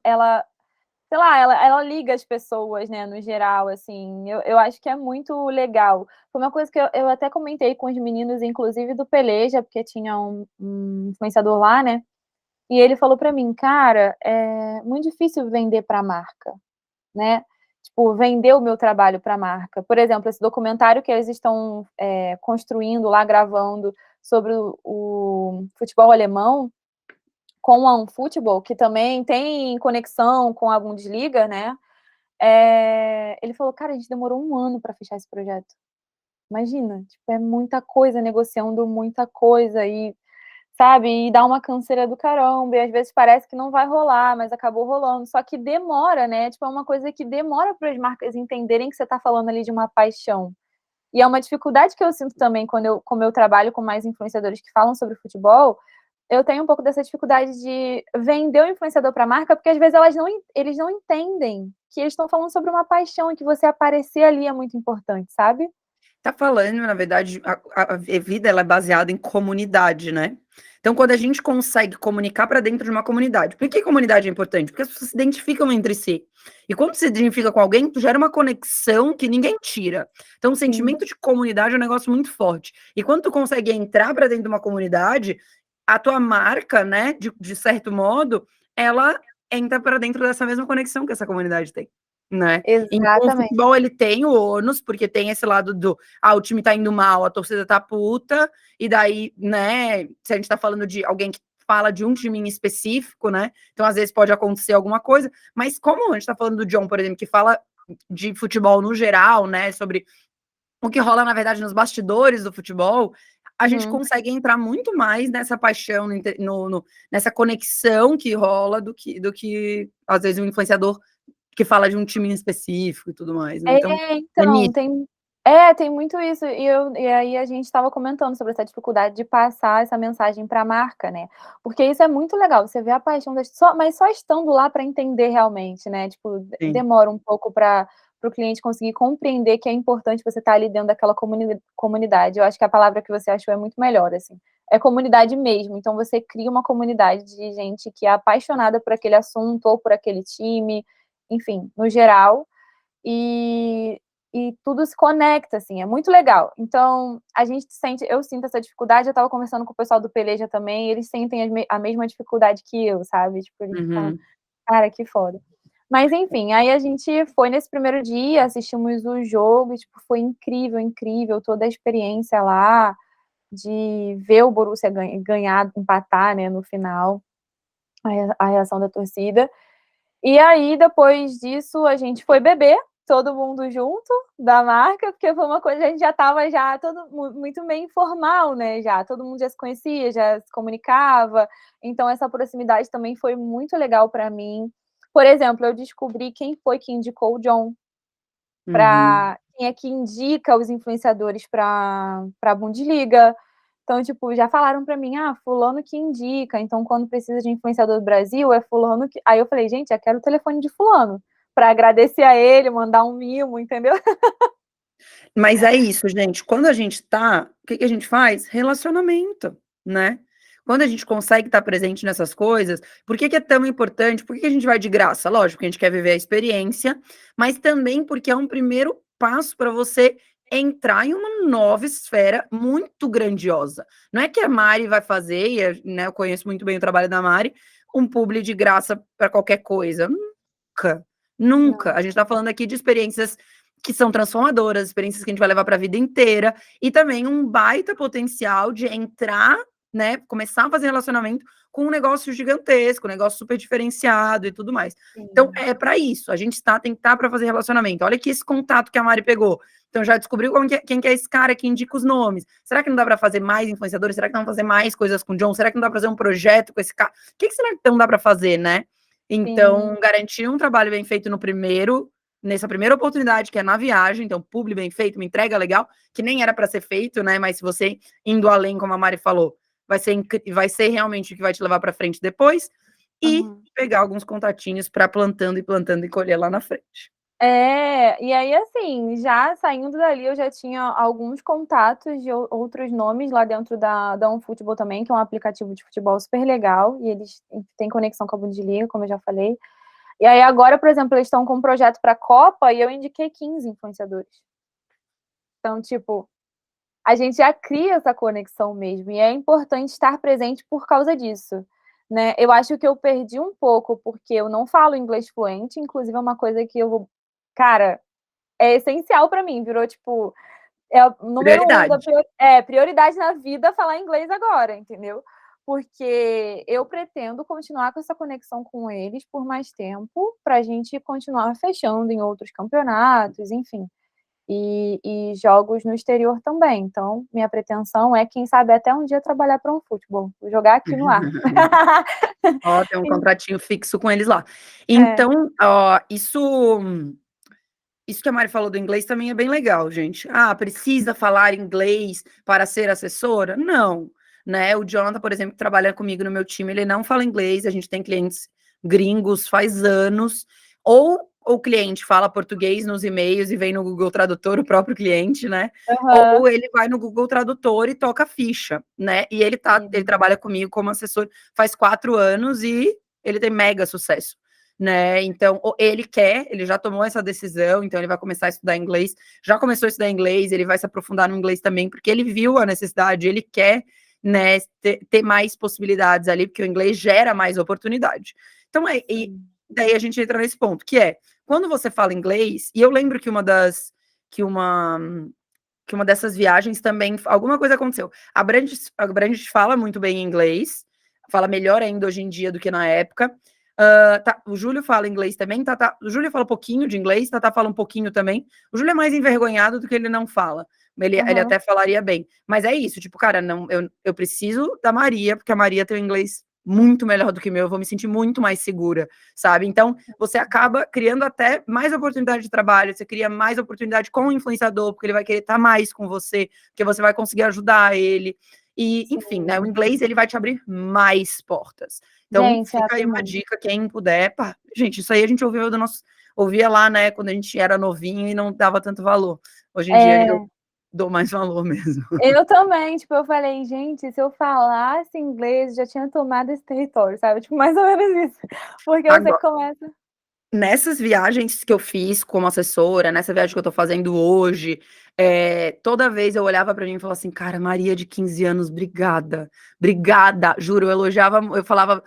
ela sei lá, ela liga as pessoas, né, no geral, assim, eu acho que é muito legal. Foi uma coisa que eu até comentei com os meninos, inclusive do Peleja, porque tinha um influenciador lá, né, e ele falou pra mim: "Cara, é muito difícil vender pra marca, né, tipo, vender o meu trabalho pra marca". Por exemplo, esse documentário que eles estão, construindo lá, gravando sobre o futebol alemão, com a OneFootball, que também tem conexão com a Bundesliga, né, ele falou: "Cara, a gente demorou 1 ano pra fechar esse projeto". Imagina, tipo, é muita coisa, negociando muita coisa e, sabe, e dá uma canseira do caramba, e às vezes parece que não vai rolar, mas acabou rolando. Só que demora, né, tipo, é uma coisa que demora para as marcas entenderem que você tá falando ali de uma paixão. E é uma dificuldade que eu sinto também quando como eu trabalho com mais influenciadores que falam sobre futebol, eu tenho um pouco dessa dificuldade de vender o influenciador para a marca, porque às vezes eles não entendem que eles estão falando sobre uma paixão e que você aparecer ali é muito importante, sabe? Tá falando, na verdade, a vida ela é baseada em comunidade, né. Então, quando a gente consegue comunicar para dentro de uma comunidade, por que comunidade é importante? Porque as pessoas se identificam entre si. E quando se identifica com alguém, tu gera uma conexão que ninguém tira. Então, o Sim. sentimento de comunidade é um negócio muito forte. E quando tu consegue entrar para dentro de uma comunidade, a tua marca, né, de certo modo, ela entra para dentro dessa mesma conexão que essa comunidade tem, né. Então o Exatamente. futebol ele tem o ônus, porque tem esse lado do, o time tá indo mal, a torcida tá puta, e daí, né, se a gente tá falando de alguém que fala de um time em específico, né, então às vezes pode acontecer alguma coisa, mas como a gente tá falando do John, por exemplo, que fala de futebol no geral, né, sobre o que rola, na verdade, nos bastidores do futebol, a gente Uhum. consegue entrar muito mais nessa paixão, nessa conexão que rola do que, às vezes, um influenciador que fala de um time em específico e tudo mais, né, então, é Então, nisso. tem muito isso, e aí a gente estava comentando sobre essa dificuldade de passar essa mensagem para a marca, né, porque isso é muito legal, você vê a paixão mas só estando lá para entender realmente, né, tipo, Sim. demora um pouco para o cliente conseguir compreender que é importante você estar ali dentro daquela comunidade. Eu acho que a palavra que você achou é muito melhor, assim, é comunidade mesmo, então você cria uma comunidade de gente que é apaixonada por aquele assunto ou por aquele time, enfim, no geral, e tudo se conecta, assim, é muito legal. Então, eu sinto essa dificuldade, eu estava conversando com o pessoal do Peleja também, eles sentem a mesma dificuldade que eu, sabe, tipo, eles falam: Uhum. "Cara, que foda". Mas enfim, aí a gente foi nesse primeiro dia, assistimos o jogo e, tipo, foi incrível, incrível toda a experiência lá, de ver o Borussia ganhar, empatar, né, no final, a reação da torcida. E aí, depois disso, a gente foi beber, todo mundo junto, da marca, porque foi uma coisa que a gente já estava já todo muito meio informal, né, já, todo mundo já se conhecia, já se comunicava, então essa proximidade também foi muito legal pra mim. Por exemplo, eu descobri quem foi que indicou o John Uhum. pra quem é que indica os influenciadores pra Bundesliga. Então, tipo, já falaram pra mim: "Ah, fulano que indica, então quando precisa de influenciador do Brasil, é fulano que", aí eu falei: "Gente, já quero o telefone de fulano", pra agradecer a ele, mandar um mimo, entendeu? Mas é isso, gente, quando a gente tá, o que que a gente faz? Relacionamento, né. Quando a gente consegue estar presente nessas coisas, por que que é tão importante? Por que que a gente vai de graça? Lógico que a gente quer viver a experiência, mas também porque é um primeiro passo para você entrar em uma nova esfera muito grandiosa. Não é que a Mari vai fazer, né, eu conheço muito bem o trabalho da Mari, um publi de graça para qualquer coisa. Nunca, nunca. Não, A gente tá falando aqui de experiências que são transformadoras, experiências que a gente vai levar para a vida inteira, e também um baita potencial de entrar, né, começar a fazer relacionamento com um negócio gigantesco, um negócio super diferenciado e tudo mais. Então sim, é para isso, a gente tem que estar para fazer relacionamento. Olha aqui esse contato que a Mari pegou. Então já descobriu quem que é esse cara que indica os nomes. Será que não dá para fazer mais influenciadores? Será que não dá pra fazer mais coisas com o John? Será que não dá para fazer um projeto com esse cara? O que será que não dá para fazer, né? sim, Então, garantir um trabalho bem feito nessa primeira oportunidade, que é na viagem, então, publi bem feito, uma entrega legal, que nem era para ser feito, né? Mas se você indo além, como a Mari falou, vai ser realmente o que vai te levar para frente depois, e aham. pegar alguns contatinhos para plantando e colher lá na frente. E aí, assim, já saindo dali, eu já tinha alguns contatos de outros nomes lá dentro da OneFootball também, que é um aplicativo de futebol super legal, e eles têm conexão com a Bundesliga, como eu já falei. E aí agora, por exemplo, eles estão com um projeto para a Copa e eu indiquei 15 influenciadores. Então, tipo, a gente já cria essa conexão mesmo, e é importante estar presente por causa disso, né? Eu acho que eu perdi um pouco, porque eu não falo inglês fluente, inclusive é uma coisa que eu vou... Cara, é essencial para mim, virou, tipo, é o número 1 da prioridade na vida falar inglês agora, entendeu? Porque eu pretendo continuar com essa conexão com eles por mais tempo, para a gente continuar fechando em outros campeonatos, enfim. E jogos no exterior também. Então, minha pretensão é, quem sabe, até um dia trabalhar para um futebol, jogar aqui no ar. Ó, tem um contratinho fixo com eles lá. Então, ó, isso que a Mari falou do inglês também é bem legal, gente. Ah, precisa falar inglês para ser assessora? Não, né? O Jonathan, por exemplo, que trabalha comigo no meu time, ele não fala inglês, a gente tem clientes gringos faz anos, ou o cliente fala português nos e-mails e vem no Google Tradutor, o próprio cliente, né? Ou ele vai no Google Tradutor e toca ficha, né? E ele trabalha comigo como assessor faz 4 anos e ele tem mega sucesso. Né? Então, ele já tomou essa decisão, então ele vai começar a estudar inglês, já começou a estudar inglês, ele vai se aprofundar no inglês também, porque ele viu a necessidade, ele quer, né, ter mais possibilidades ali, porque o inglês gera mais oportunidade. Então, e daí a gente entra nesse ponto, que é, quando você fala inglês, e eu lembro que uma dessas viagens também, alguma coisa aconteceu. A Brandt fala muito bem inglês, fala melhor ainda hoje em dia do que na época. O Júlio fala inglês também, o Júlio fala um pouquinho de inglês, Tatá fala um pouquinho também. O Júlio é mais envergonhado do que ele não fala. Ele até falaria bem. Mas é isso, tipo, cara, não, eu preciso da Maria, porque a Maria tem um inglês muito melhor do que o meu, eu vou me sentir muito mais segura, sabe? Então, você acaba criando até mais oportunidade de trabalho, você cria mais oportunidade com o influenciador, porque ele vai querer estar mais com você, porque você vai conseguir ajudar ele. E, enfim, né, o inglês, ele vai te abrir mais portas. Então, gente, fica aí uma dica, quem puder. Pá, gente, isso aí a gente ouvia lá, né, quando a gente era novinho e não dava tanto valor. Hoje em dia eu dou mais valor mesmo. Eu também, tipo, eu falei, gente, se eu falasse inglês, já tinha tomado esse território, sabe? Tipo, mais ou menos isso. Porque você começa... Nessas viagens que eu fiz como assessora, nessa viagem que eu tô fazendo hoje, toda vez eu olhava pra mim e falava assim, cara, Maria de 15 anos, obrigada, juro, eu elogiava, eu falava,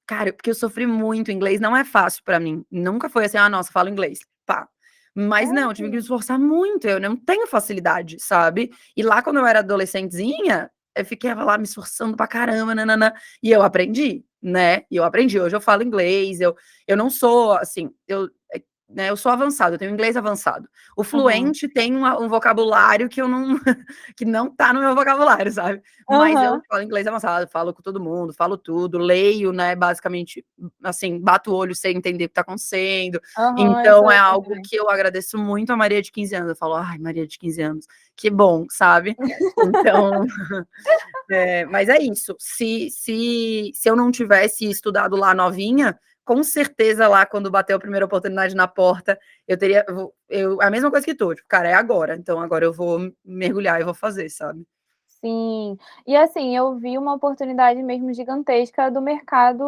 cara, porque eu sofri muito, inglês não é fácil pra mim, nunca foi assim, nossa, falo inglês, pá. Mas não, eu tive que me esforçar muito, eu não tenho facilidade, sabe? E lá quando eu era adolescentezinha, eu ficava lá me esforçando pra caramba, nanana, e eu aprendi, né? E eu aprendi, hoje eu falo inglês, eu não sou, assim, né, eu sou avançado, eu tenho inglês avançado. O fluente tem um vocabulário que eu não que não tá no meu vocabulário, sabe? Mas eu falo inglês avançado, falo com todo mundo, falo tudo, leio, né, basicamente, assim, bato o olho sem entender o que tá acontecendo. Então é algo que eu agradeço muito a Maria de 15 anos. Eu falo, ai, Maria de 15 anos, que bom, sabe? Então, mas é isso. Se eu não tivesse estudado lá novinha, com certeza lá, quando bateu a primeira oportunidade na porta, eu teria, a mesma coisa que tu, tipo, cara, é agora, então agora eu vou mergulhar e vou fazer, sabe? Sim, e assim, eu vi uma oportunidade mesmo gigantesca do mercado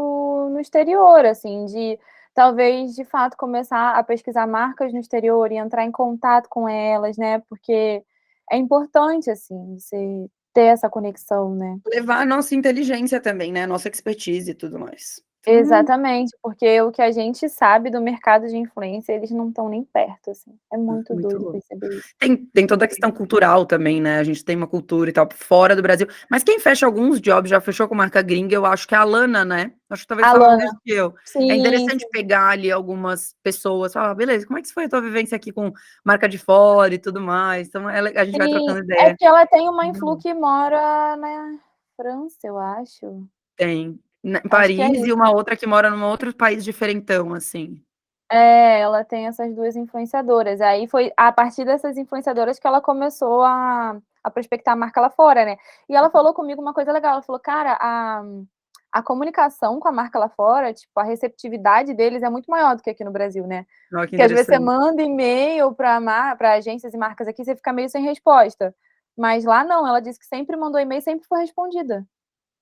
no exterior, assim, de talvez, de fato, começar a pesquisar marcas no exterior e entrar em contato com elas, né, porque é importante, assim, você ter essa conexão, né. Levar a nossa inteligência também, né, a nossa expertise e tudo mais. Então, Exatamente, porque o que a gente sabe do mercado de influência, eles não estão nem perto, assim. É muito muito doido louco. perceber isso. Tem toda a questão cultural também, né? A gente tem uma cultura e tal fora do Brasil. Mas quem fecha alguns jobs, já fechou com marca gringa, eu acho que é a Lana, né? Acho que talvez A saiba Lana, mais do que eu. É sim, interessante sim. pegar ali algumas pessoas, falar, beleza, como é que foi a tua vivência aqui com marca de fora e tudo mais? Então a gente vai Sim, trocando é ideia. que ela tem uma influ que mora na França, eu acho. Tem. Em Acho que é Paris e isso. uma outra que mora num outro país diferentão, assim. Ela tem essas 2 influenciadoras. Aí foi a partir dessas influenciadoras que ela começou a prospectar a marca lá fora, né. E ela falou comigo uma coisa legal, ela falou: "Cara, a comunicação com a marca lá fora, tipo, a receptividade deles é muito maior do que aqui no Brasil, né. Olha que Porque às vezes você interessante. manda e-mail para agências e marcas aqui, você fica meio sem resposta. Mas lá não, ela disse que sempre mandou e-mail e sempre foi respondida.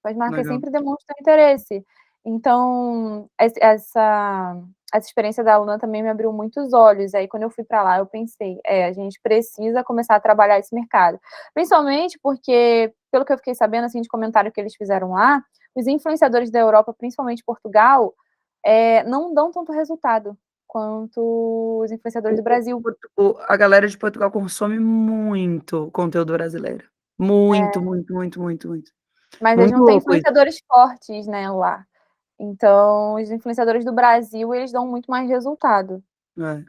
As marcas Legal. sempre demonstram interesse. Então, essa experiência da aluna também me abriu muitos olhos. Aí, quando eu fui para lá, eu pensei, a gente precisa começar a trabalhar esse mercado. Principalmente porque, pelo que eu fiquei sabendo, assim, de comentário que eles fizeram lá, os influenciadores da Europa, principalmente Portugal, não dão tanto resultado quanto os influenciadores do Brasil. A galera de Portugal consome muito conteúdo brasileiro. Muito, É. muito, muito, muito, muito. Mas eles Muito não têm louco isso. influenciadores fortes, né, lá. Então, os influenciadores do Brasil, eles dão muito mais resultado. É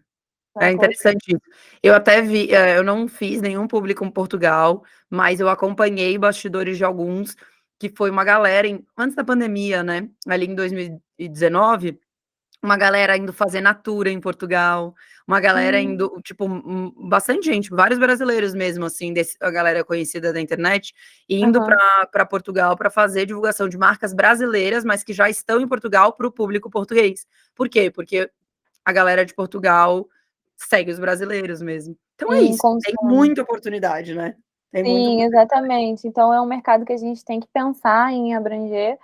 Sacou? interessante isso. Eu até vi, eu não fiz nenhum público em Portugal, mas eu acompanhei bastidores de alguns, que foi uma galera antes da pandemia, né, ali em 2019, uma galera indo fazer Natura em Portugal, uma galera indo, tipo, bastante gente, vários brasileiros mesmo, assim, a galera conhecida da internet, indo Aham. para Portugal para fazer divulgação de marcas brasileiras, mas que já estão em Portugal para o público português. Por quê? Porque a galera de Portugal segue os brasileiros mesmo. Então é Sim, isso, tem consome. muita oportunidade, né? Tem muita Sim, oportunidade. exatamente. Então é um mercado que a gente tem que pensar em abranger.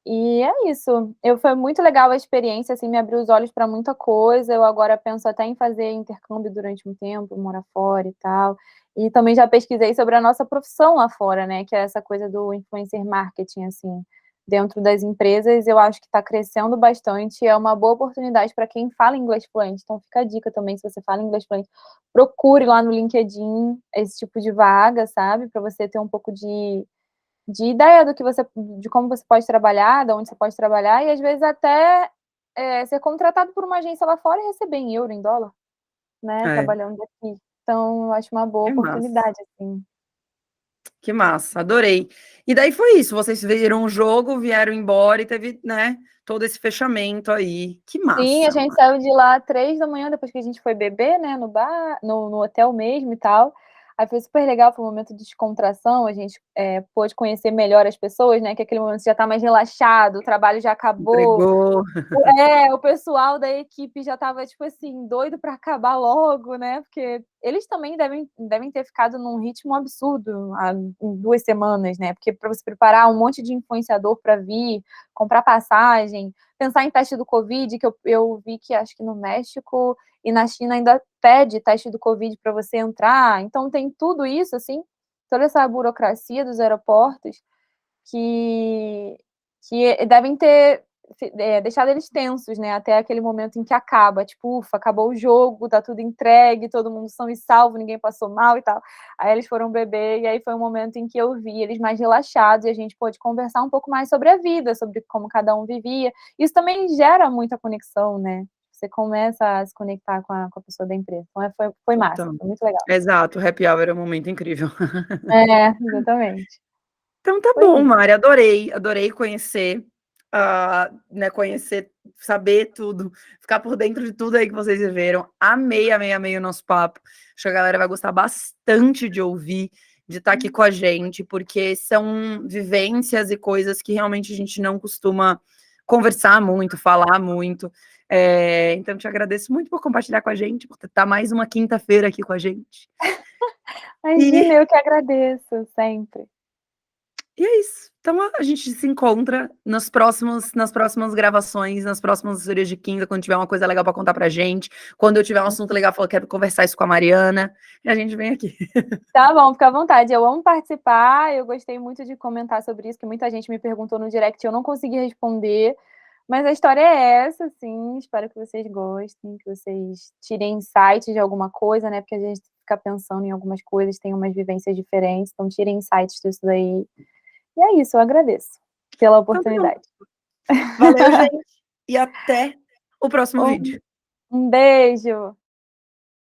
E é isso. Foi muito legal a experiência, assim, me abriu os olhos para muita coisa. Eu agora penso até em fazer intercâmbio durante um tempo, morar fora e tal. E também já pesquisei sobre a nossa profissão lá fora, né, que é essa coisa do influencer marketing, assim, dentro das empresas. Eu acho que está crescendo bastante, é uma boa oportunidade para quem fala inglês fluente. Então fica a dica também, se você fala inglês fluente, procure lá no LinkedIn esse tipo de vaga, sabe, para você ter um pouco de ideia de como você pode trabalhar, de onde você pode trabalhar, e às vezes até ser contratado por uma agência lá fora e receber em euro, em dólar, né, É, trabalhando aqui. Então eu acho uma boa que massa. oportunidade, assim. Que massa, adorei. E daí foi isso, vocês viram o jogo, vieram embora e teve, né, todo esse fechamento aí. Que Sim, a massa, gente mano. saiu de lá 3 da manhã, depois que a gente foi beber, né, no bar, no hotel mesmo e tal. Aí foi super legal, foi um momento de descontração, a gente, pôde conhecer melhor as pessoas, né, que aquele momento você já tá mais relaxado, o trabalho já acabou. Entregou. O pessoal da equipe já estava, tipo assim, doido para acabar logo, né, porque eles também devem ter ficado num ritmo absurdo em 2 semanas, né, porque para você preparar um monte de influenciador para vir, comprar passagem, pensar em teste do Covid, que eu vi que acho que no México e na China ainda pede teste do Covid para você entrar, então tem tudo isso, assim, toda essa burocracia dos aeroportos que devem ter deixado eles tensos, né, até aquele momento em que acaba, tipo, ufa, acabou o jogo, tá tudo entregue, todo mundo são e salvo, ninguém passou mal e tal. Aí eles foram beber e aí foi um momento em que eu vi eles mais relaxados e a gente pôde conversar um pouco mais sobre a vida, sobre como cada um vivia. Isso também gera muita conexão, né, você começa a se conectar com a pessoa da empresa. Então foi massa, Total. foi muito legal. Exato, o happy hour é um momento incrível. Exatamente. Então tá Foi bom, isso. Mari, adorei, adorei conhecer, né, conhecer, saber tudo, ficar por dentro de tudo aí que vocês viveram. Amei, amei, amei o nosso papo. Acho que a galera vai gostar bastante de ouvir, de estar aqui com a gente, porque são vivências e coisas que realmente a gente não costuma conversar muito, falar muito. Então, te agradeço muito por compartilhar com a gente, por estar mais uma quinta-feira aqui com a gente. E Imagina, eu que agradeço, sempre. E é isso. Então a gente se encontra nas próximas gravações, nas próximas histórias de quinta, quando tiver uma coisa legal para contar pra gente. Quando eu tiver um assunto legal, falar, quero conversar isso com a Mariana, e a gente vem aqui. Tá bom, fica à vontade. Eu amo participar, eu gostei muito de comentar sobre isso, que muita gente me perguntou no direct e eu não consegui responder. Mas a história é essa, sim. Espero que vocês gostem, que vocês tirem insights de alguma coisa, né? Porque a gente fica pensando em algumas coisas, tem umas vivências diferentes, então tirem insights disso daí. E é isso, eu agradeço pela Então tá bom. oportunidade. Valeu, gente, e até o próximo vídeo. Um beijo.